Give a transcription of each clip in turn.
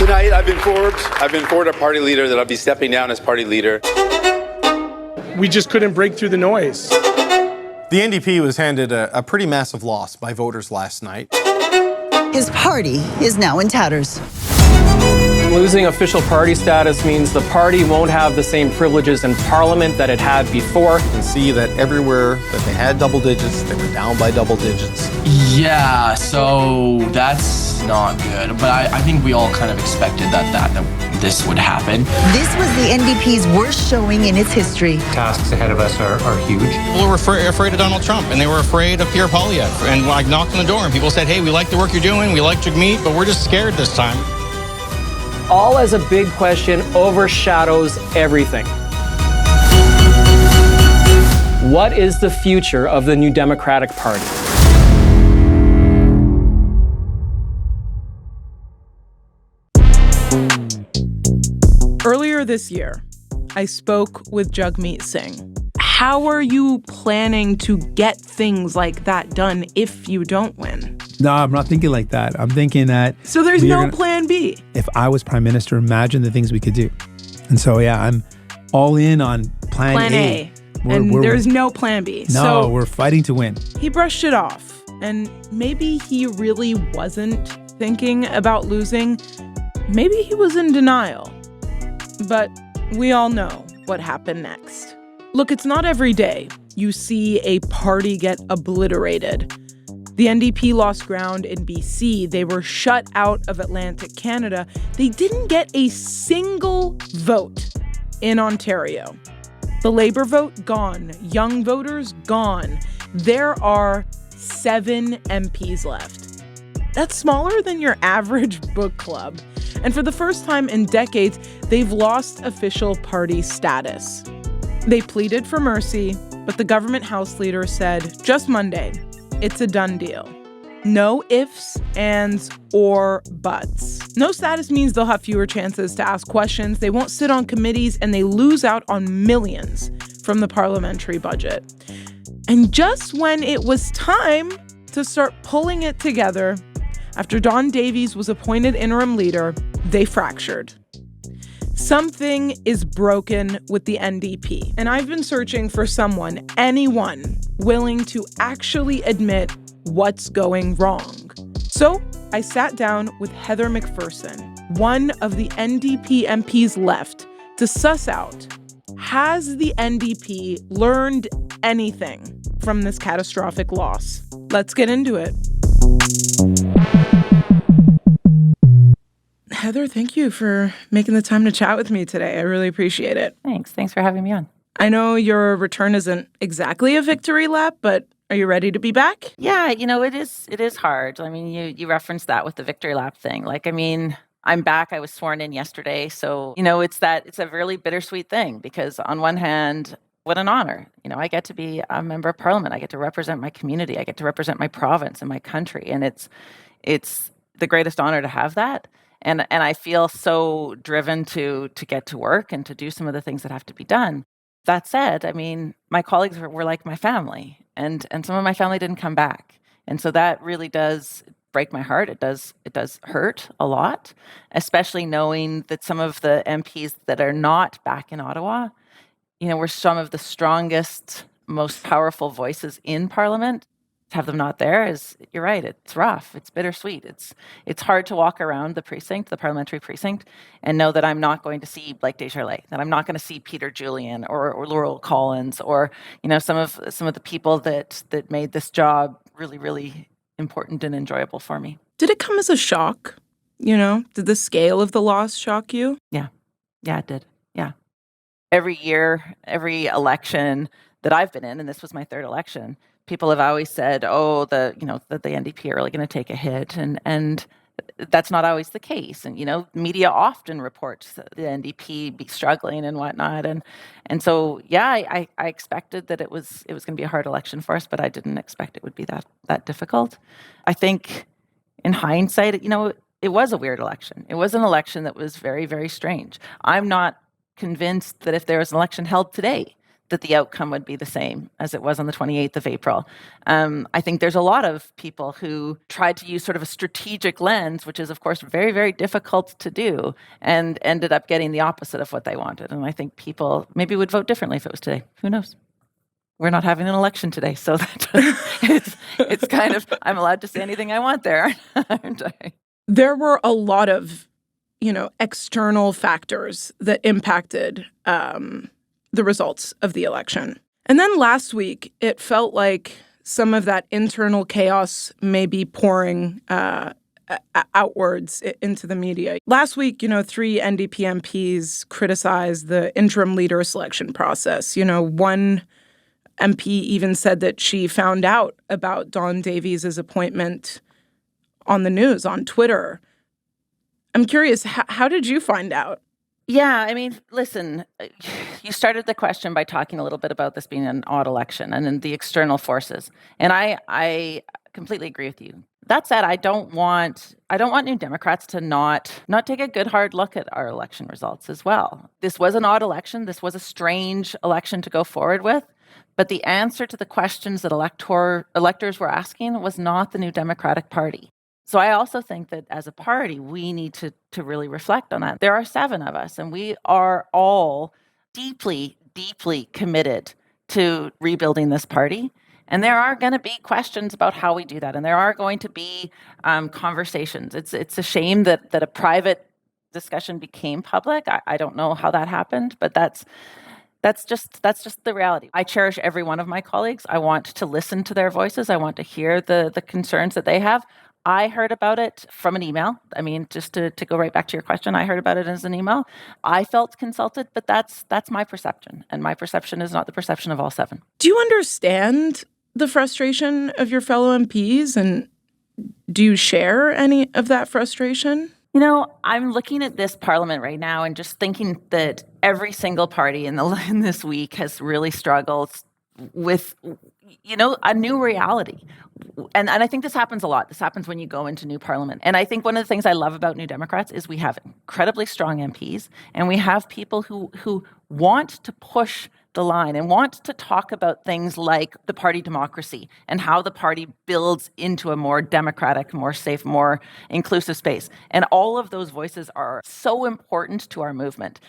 Tonight, I've been informed a party leader that I'll be stepping down as party leader. We just couldn't break through the noise. The NDP was handed a pretty massive loss by voters last night. His party is now in tatters. Losing official party status means the party won't have the same privileges in Parliament that it had before. You can see that everywhere that they had double digits, they were down by double digits. Yeah, so that's not good. But I think we all kind of expected that this would happen. This was the NDP's worst showing in its history. Tasks ahead of us are huge. People were afraid of Donald Trump, and they were afraid of Pierre Poilievre. And like knocked on the door, and people said, hey, we like the work you're doing, we like Jagmeet, but we're just scared this time. All as a big question overshadows everything. What is the future of the New Democratic Party? Earlier this year, I spoke with Jagmeet Singh. How are you planning to get things like that done if you don't win? No, I'm not thinking like that. I'm thinking that... So there's no plan B? If I was prime minister, imagine the things we could do. And so, yeah, I'm all in on plan A. There's no plan B. No, we're fighting to win. He brushed it off. And maybe he really wasn't thinking about losing. Maybe he was in denial. But we all know what happened next. Look, it's not every day you see a party get obliterated. The NDP lost ground in BC. They were shut out of Atlantic Canada. They didn't get a single vote in Ontario. The Labour vote, gone. Young voters, gone. There are 7 MPs left. That's smaller than your average book club. And for the first time in decades, they've lost official party status. They pleaded for mercy, but the government House leader said, just Monday, it's a done deal. No ifs, ands, or buts. No status means they'll have fewer chances to ask questions, they won't sit on committees, and they lose out on millions from the parliamentary budget. And just when it was time to start pulling it together, after Don Davies was appointed interim leader, they fractured. Something is broken with the NDP, and I've been searching for someone, anyone, willing to actually admit what's going wrong. So I sat down with Heather McPherson, one of the NDP MPs left, to suss out, has the NDP learned anything from this catastrophic loss? Let's get into it. Heather, thank you for making the time to chat with me today. I really appreciate it. Thanks for having me on. I know your return isn't exactly a victory lap, but are you ready to be back? Yeah, it is hard. I mean, you referenced that with the victory lap thing. I'm back. I was sworn in yesterday. So, it's a really bittersweet thing because on one hand, what an honor. I get to be a member of parliament. I get to represent my community. I get to represent my province and my country. And it's the greatest honor to have that. And I feel so driven to get to work and to do some of the things that have to be done. That said, my colleagues were like my family, and some of my family didn't come back. And so that really does break my heart. It does hurt a lot, especially knowing that some of the MPs that are not back in Ottawa, were some of the strongest, most powerful voices in Parliament. To have them not there is, you're right, it's rough, it's bittersweet. It's hard to walk around the precinct, the parliamentary precinct, and know that I'm not going to see Blake Desjardins, that I'm not going to see Peter Julian or Laurel Collins or some of the people that made this job really, really important and enjoyable for me. Did it come as a shock? Did the scale of the loss shock you? Yeah, it did. Yeah. Every year, every election that I've been in, and this was my 3rd election, people have always said, that the NDP are really going to take a hit. And that's not always the case. And, media often reports the NDP be struggling and whatnot. And so, yeah, I expected that it was going to be a hard election for us, but I didn't expect it would be that difficult. I think in hindsight, it was a weird election. It was an election that was very, very strange. I'm not convinced that if there was an election held today, that the outcome would be the same as it was on the 28th of April. I think there's a lot of people who tried to use sort of a strategic lens, which is, of course, very, very difficult to do, and ended up getting the opposite of what they wanted. And I think people maybe would vote differently if it was today. Who knows? We're not having an election today, so it's kind of, I'm allowed to say anything I want there, aren't I? There were a lot of, external factors that impacted the results of the election. And then last week, it felt like some of that internal chaos may be pouring outwards into the media. Last week, 3 NDP MPs criticized the interim leader selection process. One MP even said that she found out about Don Davies' appointment on the news, on Twitter. I'm curious, how did you find out? Yeah, I mean, listen, you started the question by talking a little bit about this being an odd election and then the external forces. And I completely agree with you. That said, I don't want New Democrats to not take a good hard look at our election results as well. This was an odd election. This was a strange election to go forward with. But the answer to the questions that electors were asking was not the New Democratic Party. So I also think that as a party, we need to really reflect on that. There are 7 of us, and we are all deeply, deeply committed to rebuilding this party. And there are going to be questions about how we do that. And there are going to be conversations. It's a shame that a private discussion became public. I don't know how that happened, but that's just the reality. I cherish every one of my colleagues. I want to listen to their voices. I want to hear the concerns that they have. I heard about it from an email. I mean, just to go right back to your question, I heard about it as an email. I felt consulted, but that's my perception. And my perception is not the perception of all 7. Do you understand the frustration of your fellow MPs? And do you share any of that frustration? I'm looking at this parliament right now and just thinking that every single party in this week has really struggled with, a new reality. And I think this happens a lot. This happens when you go into new parliament. And I think one of the things I love about New Democrats is we have incredibly strong MPs, and we have people who want to push the line and want to talk about things like the party democracy and how the party builds into a more democratic, more safe, more inclusive space. And all of those voices are so important to our movement.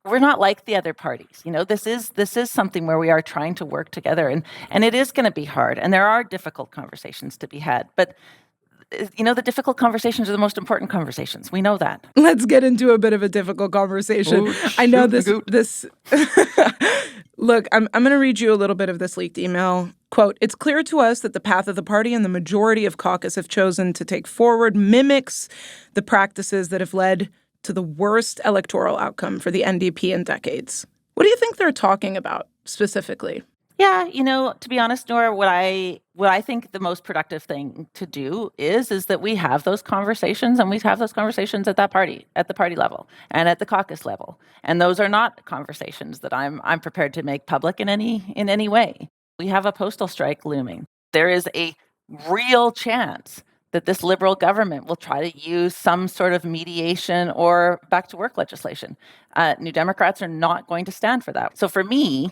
We're not like the other parties. This is something where we are trying to work together, and it is going to be hard, and there are difficult conversations to be had. But the difficult conversations are the most important conversations. We know that. Let's get into a bit of a difficult conversation. I know this. Look, I'm going to read you a little bit of this leaked email. Quote, "It's clear to us that the path of the party and the majority of caucus have chosen to take forward mimics the practices that have led to the worst electoral outcome for the NDP in decades." What do you think they're talking about specifically? Yeah, to be honest, Noor, what I think the most productive thing to do is that we have those conversations, and we have those conversations at the party level and at the caucus level. And those are not conversations that I'm prepared to make public in any way. We have a postal strike looming. There is a real chance that this Liberal government will try to use some sort of mediation or back to work legislation. New Democrats are not going to stand for that. So for me,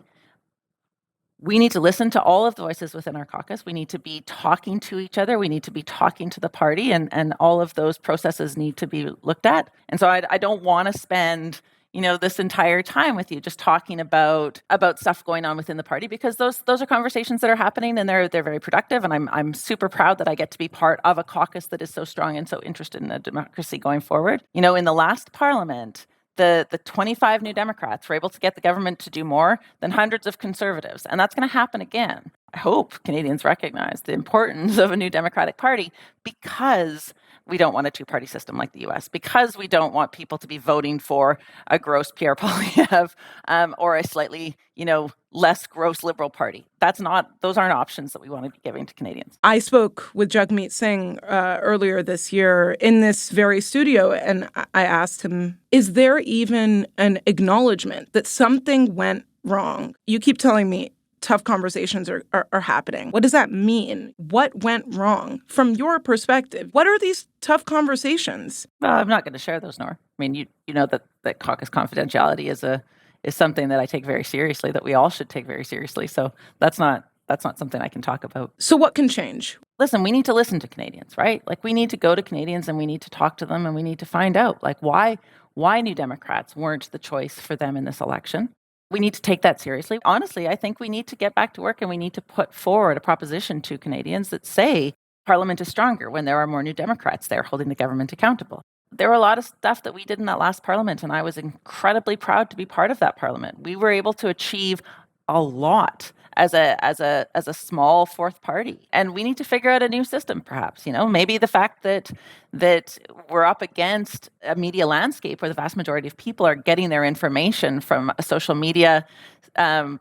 we need to listen to all of the voices within our caucus. We need to be talking to each other. We need to be talking to the party, and all of those processes need to be looked at. And so I don't want to spend this entire time with you just talking about stuff going on within the party, because those are conversations that are happening, and they're very productive. And I'm super proud that I get to be part of a caucus that is so strong and so interested in a democracy going forward. In the last parliament, the 25 New Democrats were able to get the government to do more than hundreds of Conservatives. And that's going to happen again. I hope Canadians recognize the importance of a new Democratic Party, because we don't want a two-party system like the U.S., because we don't want people to be voting for a gross Pierre Poilievre or a slightly, less gross Liberal Party. Those aren't options that we want to be giving to Canadians. I spoke with Jagmeet Singh earlier this year in this very studio, and I asked him, is there even an acknowledgement that something went wrong? You keep telling me tough conversations are happening. What does that mean? What went wrong from your perspective? What are these tough conversations? Well, I'm not going to share those, Noor. I mean, you know that caucus confidentiality is is something that I take very seriously, that we all should take very seriously. So that's not something I can talk about. So what can change? Listen, we need to listen to Canadians, right? Like, we need to go to Canadians and we need to talk to them and we need to find out, like, why New Democrats weren't the choice for them in this election. We need to take that seriously. Honestly, I think we need to get back to work and we need to put forward a proposition to Canadians that say Parliament is stronger when there are more New Democrats there holding the government accountable. There were a lot of stuff that we did in that last Parliament, and I was incredibly proud to be part of that Parliament. We were able to achieve a lot as a small fourth party, and we need to figure out a new system. Perhaps, maybe the fact that we're up against a media landscape where the vast majority of people are getting their information from social media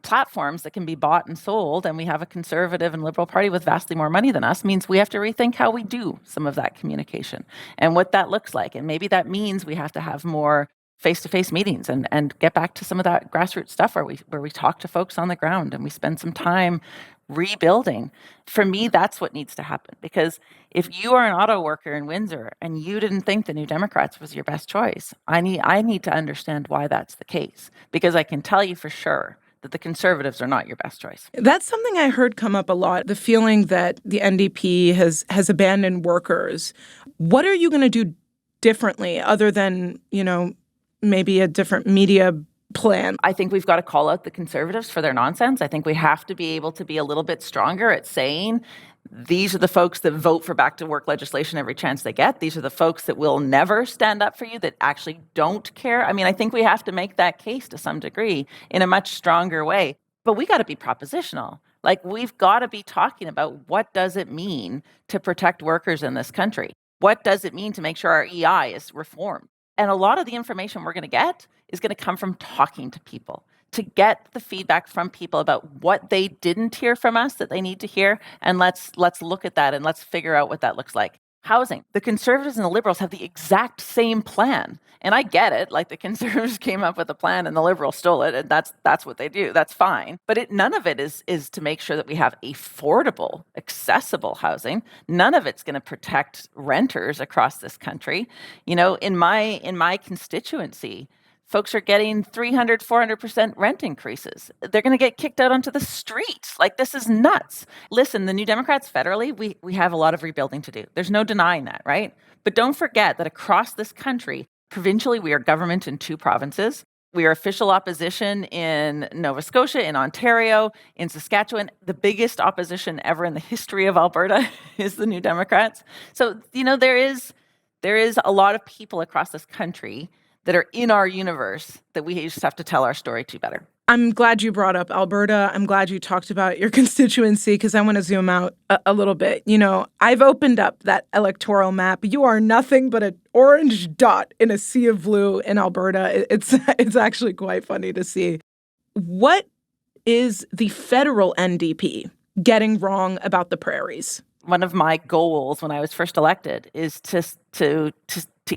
platforms that can be bought and sold, and we have a conservative and liberal party with vastly more money than us, means we have to rethink how we do some of that communication and what that looks like. And maybe that means we have to have more face-to-face meetings and get back to some of that grassroots stuff where we talk to folks on the ground and we spend some time rebuilding. For me, that's what needs to happen, because if you are an auto worker in Windsor and you didn't think the New Democrats was your best choice, I need to understand why that's the case, because I can tell you for sure that the Conservatives are not your best choice. That's something I heard come up a lot, the feeling that the NDP has abandoned workers. What are you going to do differently other than, maybe a different media plan? I think we've got to call out the Conservatives for their nonsense. I think we have to be able to be a little bit stronger at saying, these are the folks that vote for back to work legislation every chance they get. These are the folks that will never stand up for you, that actually don't care. I mean, I think we have to make that case to some degree in a much stronger way. But we got to be propositional. Like, we've got to be talking about, what does it mean to protect workers in this country? What does it mean to make sure our EI is reformed? And a lot of the information we're going to get is going to come from talking to people, to get the feedback from people about what they didn't hear from us that they need to hear. And let's look at that and let's figure out what that looks like. Housing. The Conservatives and the Liberals have the exact same plan. And I get it. Like, the Conservatives came up with a plan and the Liberals stole it. And that's what they do. That's fine. But none of it is to make sure that we have affordable, accessible housing. None of it's going to protect renters across this country. In my constituency, folks are getting 300, 400% rent increases. They're going to get kicked out onto the streets. Like, this is nuts. Listen, the New Democrats federally, we have a lot of rebuilding to do. There's no denying that, right? But don't forget that across this country, provincially, we are government in 2 provinces. We are official opposition in Nova Scotia, in Ontario, in Saskatchewan. The biggest opposition ever in the history of Alberta is the New Democrats. So, there is a lot of people across this country that are in our universe that we just have to tell our story to better. I'm glad you brought up Alberta. I'm glad you talked about your constituency, because I want to zoom out a little bit. I've opened up that electoral map. You are nothing but an orange dot in a sea of blue in Alberta. It's actually quite funny to see. What is the federal NDP getting wrong about the prairies? One of my goals when I was first elected is to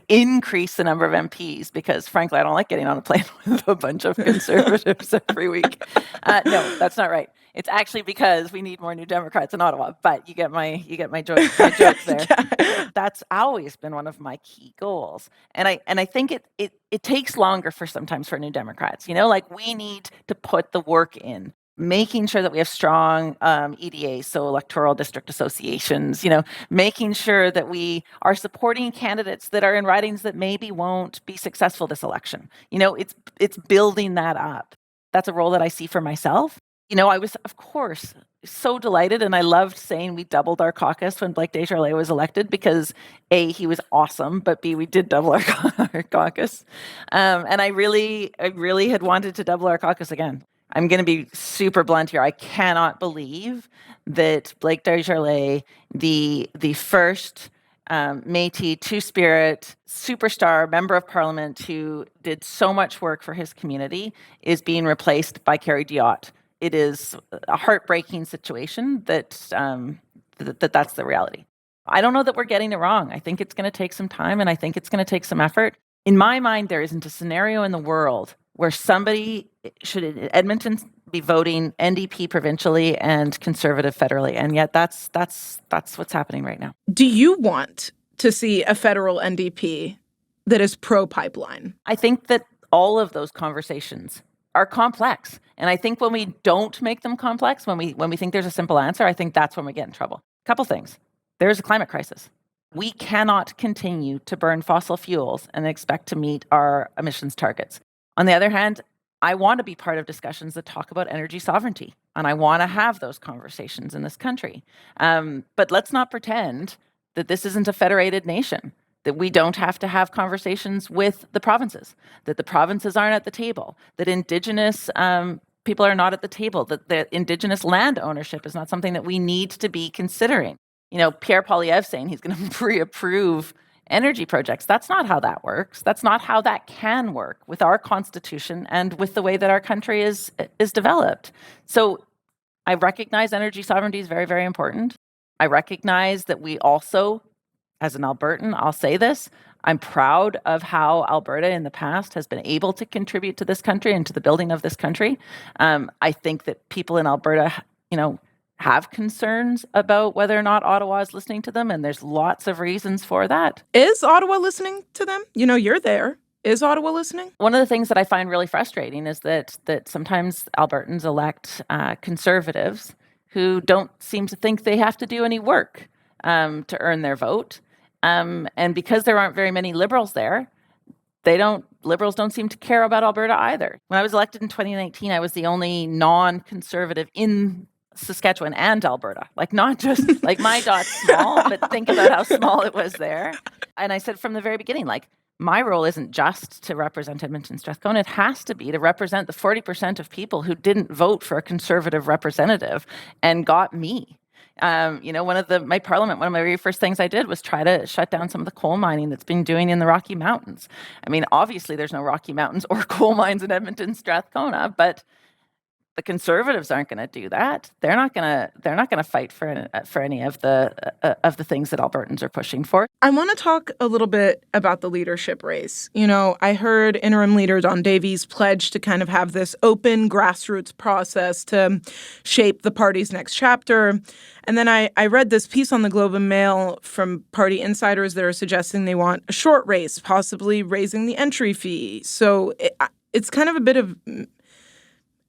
increase the number of MPs, because frankly, I don't like getting on a plane with a bunch of Conservatives every week. No, that's not right. It's actually because we need more New Democrats in Ottawa. But you get my jokes there. Yeah. That's always been one of my key goals, and I think it takes longer sometimes for New Democrats. Like, we need to put the work in, making sure that we have strong EDAs, so electoral district associations, making sure that we are supporting candidates that are in ridings that maybe won't be successful this election. It's building that up. That's a role that I see for myself. I was, of course, so delighted, and I loved saying we doubled our caucus when Blake Desjardins was elected, because A, he was awesome, but B, we did double our caucus. And I really had wanted to double our caucus again. I'm going to be super blunt here. I cannot believe that Blake Desjardins, the first Métis, Two-Spirit, superstar member of Parliament who did so much work for his community, is being replaced by Kerry Diot. It is a heartbreaking situation that's the reality. I don't know that we're getting it wrong. I think it's going to take some time, and I think it's going to take some effort. In my mind, there isn't a scenario in the world where somebody should in Edmonton be voting NDP provincially and Conservative federally, and yet that's what's happening right now. Do you want to see a federal NDP that is pro-pipeline? I think that all of those conversations are complex. And I think when we don't make them complex, when we think there's a simple answer, I think that's when we get in trouble. A couple things. There's a climate crisis. We cannot continue to burn fossil fuels and expect to meet our emissions targets. On the other hand, I want to be part of discussions that talk about energy sovereignty, and I want to have those conversations in this country. But let's not pretend that this isn't a federated nation, that we don't have to have conversations with the provinces, that the provinces aren't at the table, that Indigenous people are not at the table, that the Indigenous land ownership is not something that we need to be considering. You know, Pierre Poilievre saying he's going to pre-approve energy projects. That's not how that works. That's not how that can work with our constitution and with the way that our country is developed. So I recognize energy sovereignty is very, very important. I recognize that we also, as an Albertan, I'll say this, I'm proud of how Alberta in the past has been able to contribute to this country and to the building of this country. I think that people in Alberta, have concerns about whether or not Ottawa is listening to them, and there's lots of reasons for that. Is Ottawa listening to them? You're there. Is Ottawa listening? One of the things that I find really frustrating is that sometimes Albertans elect conservatives who don't seem to think they have to do any work to earn their vote. And because there aren't very many Liberals there, Liberals don't seem to care about Alberta either. When I was elected in 2019, I was the only non-conservative in Saskatchewan and Alberta. Not just, my dot's small, but think about how small it was there. And I said from the very beginning, my role isn't just to represent Edmonton Strathcona. It has to be to represent the 40% of people who didn't vote for a conservative representative and got me. One of my very first things I did was try to shut down some of the coal mining that's been doing in the Rocky Mountains. Obviously there's no Rocky Mountains or coal mines in Edmonton Strathcona, but the Conservatives aren't going to do that. They're not going to fight for any of the things that Albertans are pushing for. I want to talk a little bit about the leadership race. I heard interim leader Don Davies pledge to kind of have this open grassroots process to shape the party's next chapter. And then I read this piece on the Globe and Mail from party insiders that are suggesting they want a short race, possibly raising the entry fee. So it's kind of a bit of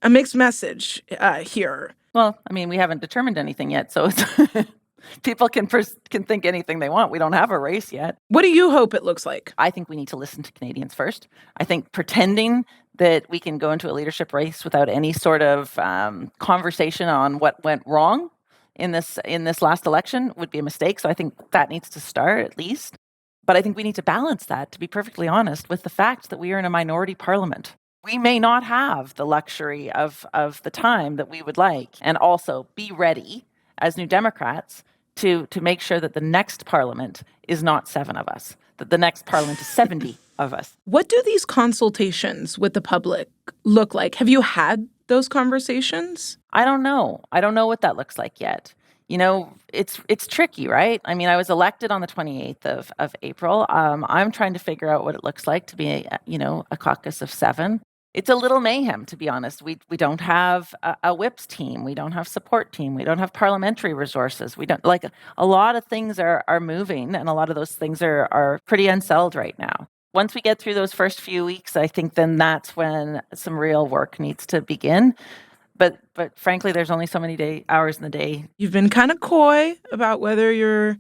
a mixed message here. Well, we haven't determined anything yet, so people can think anything they want. We don't have a race yet. What do you hope it looks like? I think we need to listen to Canadians first. I think pretending that we can go into a leadership race without any sort of conversation on what went wrong in this last election would be a mistake. So I think that needs to start at least. But I think we need to balance that, to be perfectly honest, with the fact that we are in a minority parliament. We may not have the luxury of the time that we would like, and also be ready as New Democrats to make sure that the next parliament is not 7 of us, that the next parliament is 70 of us. What do these consultations with the public look like? Have you had those conversations? I don't know. I don't know what that looks like yet. It's tricky, right? I was elected on the 28th of April. I'm trying to figure out what it looks like to be a caucus of 7. It's a little mayhem, to be honest. We don't have a whips team. We don't have support team. We don't have parliamentary resources. We don't a lot of things are moving, and a lot of those things are pretty unsettled right now. Once we get through those first few weeks, I think then that's when some real work needs to begin. But frankly, there's only so many hours in the day. You've been kind of coy about whether you're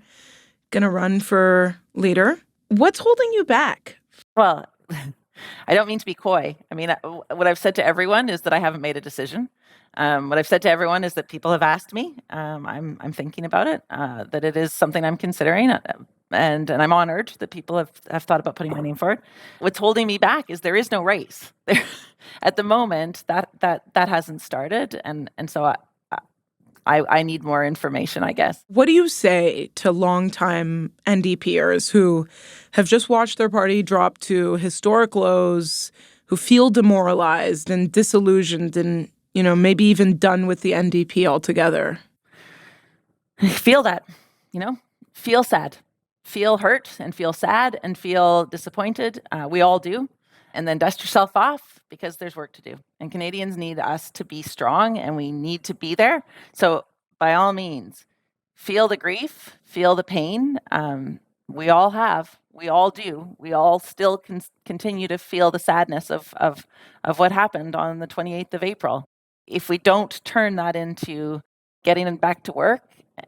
going to run for leader. What's holding you back? Well, I don't mean to be coy. What I've said to everyone is that I haven't made a decision. What I've said to everyone is that people have asked me. I'm thinking about it, that it is something I'm considering. And I'm honored that people have thought about putting my name forward. What's holding me back is there is no race. At the moment, that hasn't started. And so I need more information, I guess. What do you say to longtime NDPers who have just watched their party drop to historic lows, who feel demoralized and disillusioned and, maybe even done with the NDP altogether? Feel that, feel sad, feel hurt and feel sad and feel disappointed. We all do. And then dust yourself off because there's work to do. And Canadians need us to be strong, and we need to be there. So by all means, feel the grief, feel the pain, We all have. We all do. We all still continue to feel the sadness of what happened on the 28th of April. If we don't turn that into getting back to work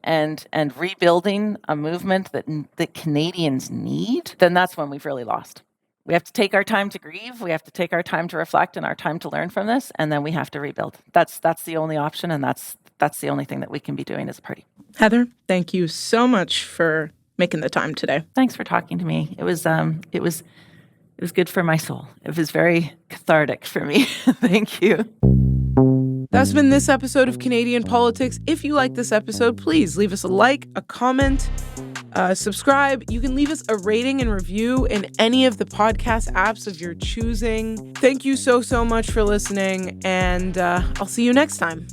and rebuilding a movement that Canadians need, then that's when we've really lost. We have to take our time to grieve. We have to take our time to reflect and our time to learn from this, and then we have to rebuild. That's the only option, and that's the only thing that we can be doing as a party. Heather, thank you so much for making the time today. Thanks for talking to me. It was good for my soul. It was very cathartic for me. Thank you. That's been this episode of Canadian Politics. If you like this episode, please leave us a like, a comment, subscribe. You can leave us a rating and review in any of the podcast apps of your choosing. Thank you so much for listening, and I'll see you next time.